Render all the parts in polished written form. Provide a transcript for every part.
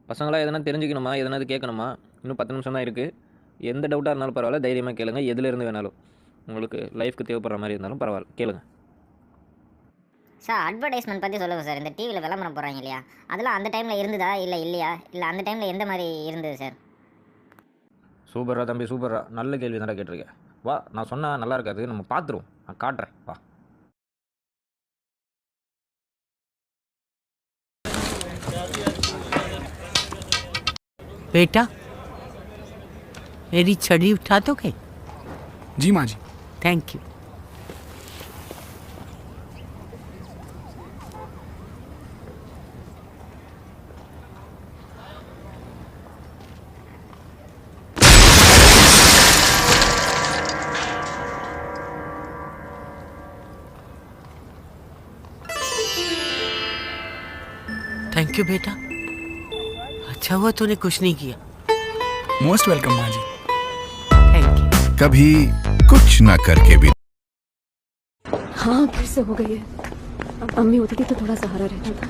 பசங்களாம் எதனா தெரிஞ்சுக்கணுமா, எதனாவது கேட்கணுமா? இன்னும் 10 நிமிஷம் தான் இருக்குது. எந்த டவுட்டாக இருந்தாலும் பரவாயில்ல, தைரியமாக கேளுங்க. எதுலேருந்து வேணாலும், உங்களுக்கு லைஃப்க்கு தேவைப்படுற மாதிரி இருந்தாலும் பரவாயில்ல, கேளுங்க. சார் அட்வர்டைஸ்மெண்ட் பற்றி சொல்லுங்கள் சார். இந்த டிவியில் விளம்பரம் போடுறாங்க இல்லையா, அதெல்லாம் அந்த டைமில் இருந்ததா இல்லை இல்லையா, இல்லை அந்த டைமில் எந்த மாதிரி இருந்தது சார்? சூப்பரா தம்பி, சூப்பரா. நல்ல கேள்வி தானே கேட்டிருக்கேன். வா, நான் சொன்னால் நல்லா இருக்காது, நம்ம பார்த்துருவோம். நான் காட்டுறேன், வா. बेटा मेरी छड़ी उठा दोगे? जी माँ जी। Thank you. थैंक यू बेटा, अच्छा हुआ तूने कुछ नहीं किया। मोस्ट वेलकम माँ जी। Thank you. कभी कुछ ना करके भी। हाँ फिर से हो गई है। अम्मी होती थी तो थोड़ा सहारा रहता था।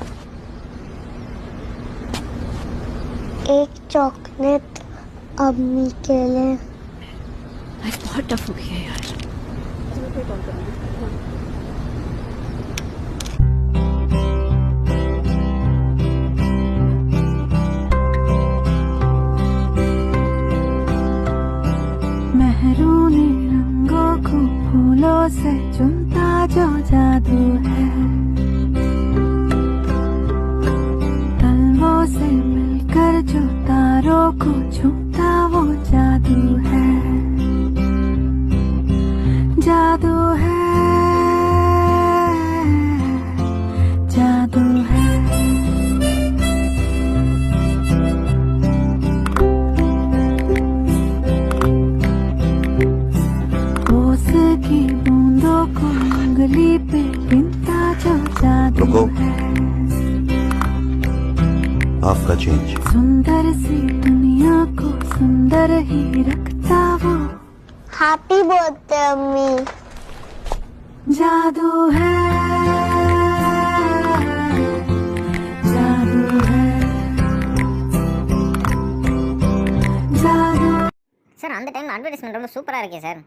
एक चॉकलेट अम्मी के लिए। लाइफ बहुत टफ हो गई है यार। महरूनी रंगों को फूलों से चुनता जो जादू है, तलवों से मिलकर जो तारों को छूता वो जादू है, जादू है, जादू है। की बूंदों को उंगली पे बिनता जो जादू है, आपका चेंज। सुंदर सी दुनिया को सुंदर ही रखता वो हैप्पी बर्थडे अम्मी। जादू है, जादू है, जादू। சார் அந்த டைமில் அட்வர்டைஸ்மெண்ட் ரொம்ப சூப்பராக இருக்கே சார்.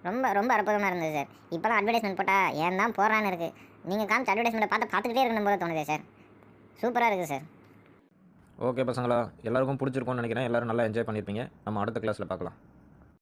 ரொம்ப ரொம்ப அற்புதமாக இருந்தது சார். இப்போலாம் அட்வர்டைஸ்மெண்ட் போட்டால் ஏன் தான் போடுறான்னு இருக்குது. நீங்கள் காமிச்ச அட்வர்டைஸ்மெண்ட்டை பார்த்துக்கிட்டே இருக்கணும் போல தோணுது சார். சூப்பராக இருக்குது சார். ஓகே பசங்களா, எல்லாருக்கும் பிடிச்சிருக்கும்னு நினைக்கிறேன். எல்லோரும் நல்லா என்ஜாய் பண்ணியிருப்பீங்க. நம்ம அடுத்த கிளாஸில் பார்க்கலாம்.